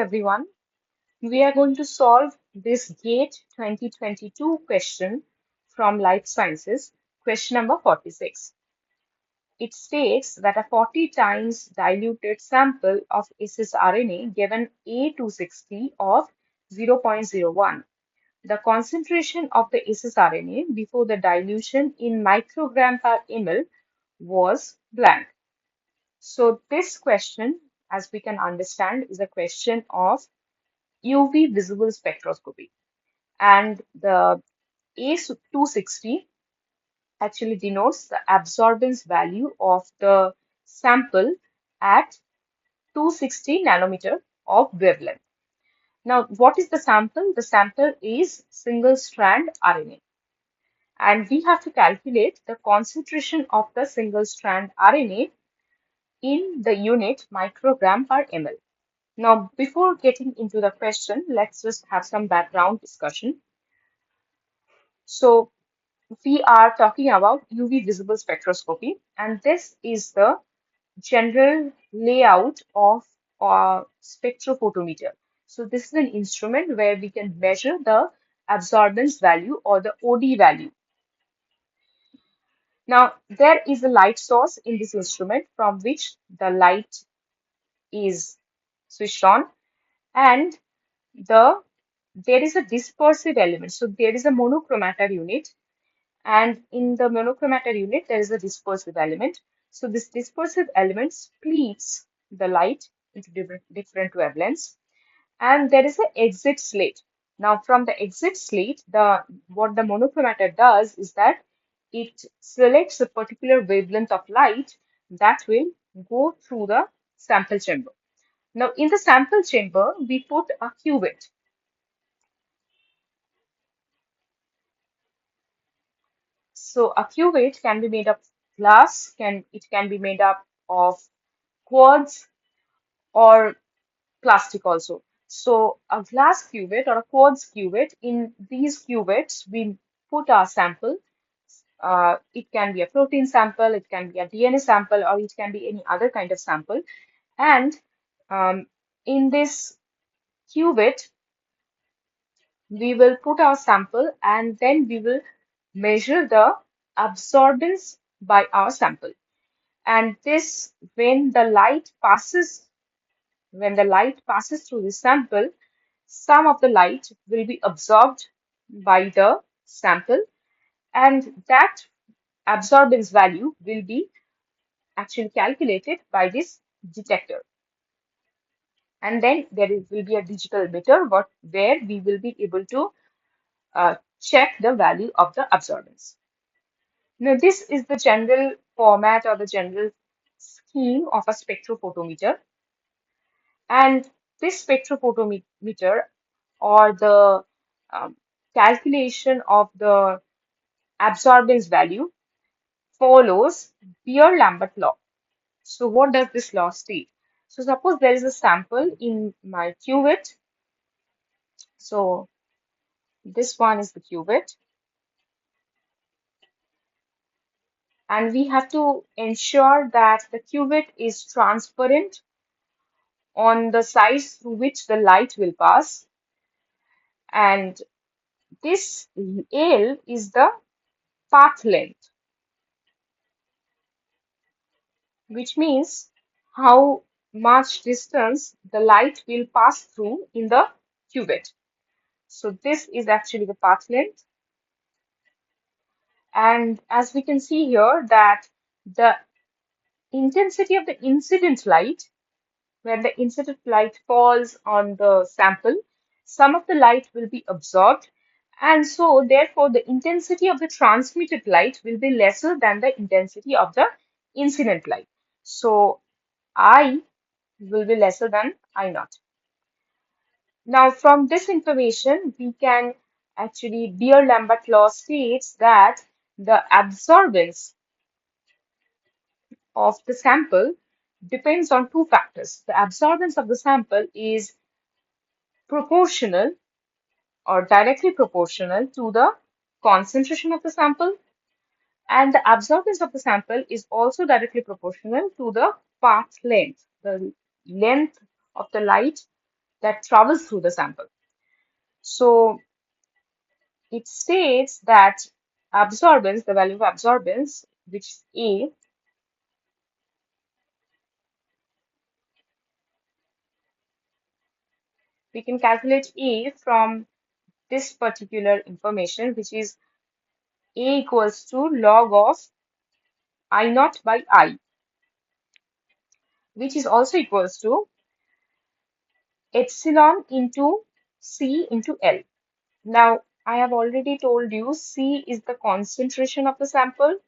everyone. We are going to solve this GATE 2022 question from Life Sciences, question number 46. It states that a 40 times diluted sample of ssRNA given A260 of 0.01. The concentration of the ssRNA before the dilution in microgram per ml was blank. So this question, as we can understand, is a question of UV visible spectroscopy. And the A260 actually denotes the absorbance value of the sample at 260 nanometer of wavelength. Now, what is the sample? The sample is single strand RNA. And we have to calculate the concentration of the single strand RNA in the unit microgram per ml. Now, before getting into the question, let's just have some background discussion. So, we are talking about UV visible spectroscopy, and this is the general layout of a spectrophotometer. So, this is an instrument where we can measure the absorbance value or the OD value. Now, there is a light source in this instrument from which the light is switched on, and there is a dispersive element. So, there is a monochromator unit. And in the monochromator unit, there is a dispersive element. So this dispersive element splits the light into different wavelengths. And there is an exit slate. Now from the exit slate, what the monochromator does is that it selects a particular wavelength of light that will go through the sample chamber. Now in the sample chamber, we put a cuvette. So a cuvette can be made of glass, it can be made up of quartz or plastic also. So a glass cuvette or a quartz cuvette, in these cuvettes, we put our sample. It can be a protein sample, it can be a DNA sample, or it can be any other kind of sample. And in this cuvette, we will put our sample and then we will measure the absorbance by our sample. And this, when the light passes through the sample, some of the light will be absorbed by the sample, and that absorbance value will be actually calculated by this detector. And then will be a digital meter where we will be able to check the value of the absorbance. Now, this is the general format or the general scheme of a spectrophotometer. And this spectrophotometer or the um, calculation of the absorbance value follows Beer-Lambert law. So what does this law state? So suppose there is a sample in my cuvette. So this one is the cuvette. And we have to ensure that the cuvette is transparent on the sides through which the light will pass. And this L is the path length, which means how much distance the light will pass through in the cuvette. So this is actually the path length. And as we can see here that the intensity of the incident light, when the incident light falls on the sample, some of the light will be absorbed. And so therefore the intensity of the transmitted light will be lesser than the intensity of the incident light. So I will be lesser than I naught. Now, from this information, we can actually, Beer-Lambert law states that the absorbance of the sample depends on two factors. The absorbance of the sample is proportional or directly proportional to the concentration of the sample, and the absorbance of the sample is also directly proportional to the path length, the length of the light that travels through the sample. So it states that absorbance, the value of absorbance, which is A, we can calculate A from this particular information, which is A equals to log of I naught by I, which is also equals to epsilon into C into L. Now, I have already told you C is the concentration of the sample,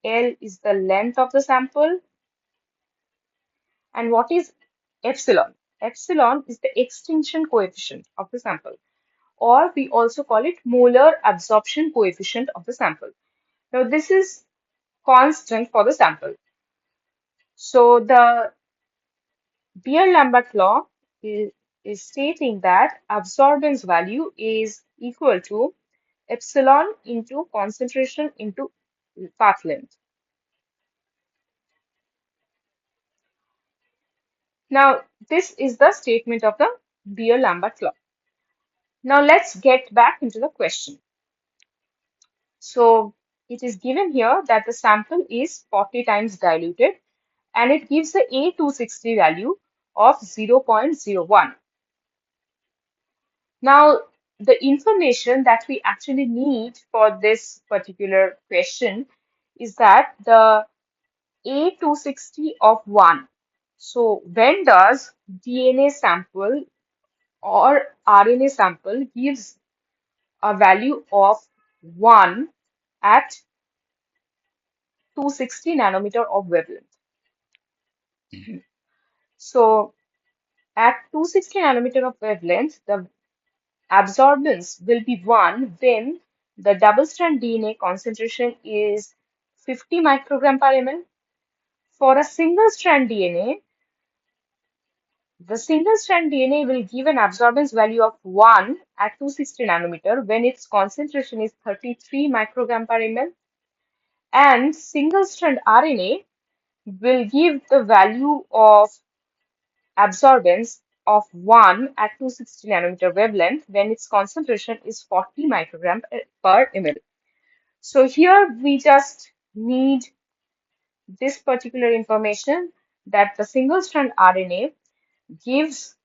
L is the length of the sample, and what is epsilon? Epsilon is the extinction coefficient of the sample, or we also call it molar absorption coefficient of the sample. Now, this is constant for the sample. So, the Beer-Lambert law is stating that absorbance value is equal to epsilon into concentration into path length. Now, this is the statement of the Beer-Lambert law. Now, let's get back into the question. So, it is given here that the sample is 40 times diluted and it gives the A260 value of 0.01. Now, the information that we actually need for this particular question is that the A260 of 1. So, when does DNA sample or RNA sample gives a value of 1 at 260 nanometer of wavelength? So, at 260 nanometer of wavelength, the absorbance will be 1 when the double-strand DNA concentration is 50 microgram per ml. For a single-strand DNA, the single-strand DNA will give an absorbance value of 1 at 260 nanometer when its concentration is 33 microgram per ml. And single-strand RNA will give the value of absorbance of 1 at 260 nanometer wavelength when its concentration is 40 microgram per ml. So here we just need this particular information that the single strand RNA gives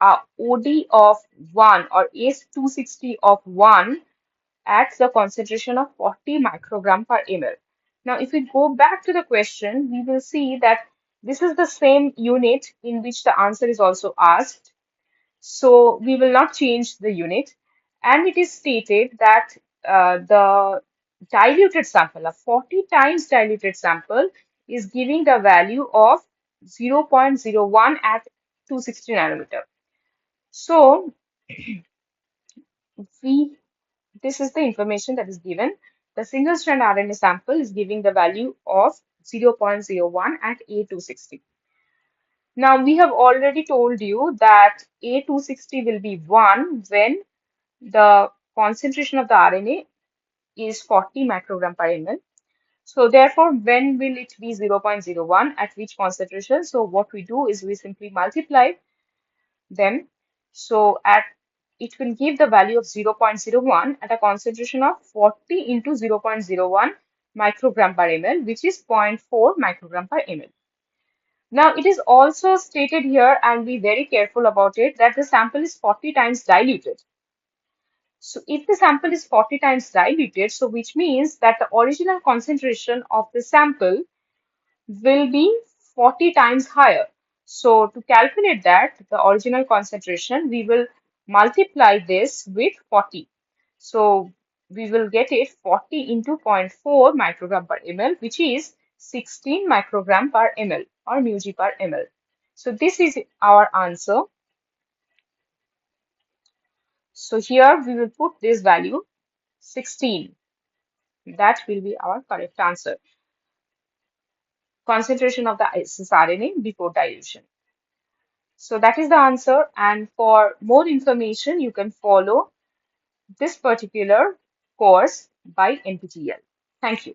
a OD of 1 or ACE260 of 1 at the concentration of 40 microgram per ml. Now, if we go back to the question, we will see that this is the same unit in which the answer is also asked. So we will not change the unit. And it is stated that the diluted sample, a 40 times diluted sample, is giving the value of 0.01 at 260 nanometer. So we this is the information that is given. The single strand RNA sample is giving the value of 0.01 at A260. Now, we have already told you that A260 will be 1 when the concentration of the RNA is 40 microgram per ml. So, therefore, when will it be 0.01 at which concentration? So, what we do is we simply multiply them. So, it will give the value of 0.01 at a concentration of 40 into 0.01 microgram per ml, which is 0.4 microgram per ml. Now, it is also stated here, and be very careful about it, that the sample is 40 times diluted. So, if the sample is 40 times diluted, so which means that the original concentration of the sample will be 40 times higher. So, to calculate that, the original concentration, we will multiply this with 40. So, we will get it 40 into 0.4 microgram per ml, which is 16 microgram per ml or μg per ml. So, this is our answer. So, here we will put this value 16. That will be our correct answer. Concentration of the ssRNA before dilution. So that is the answer. And for more information, you can follow this particular course by NPTEL. Thank you.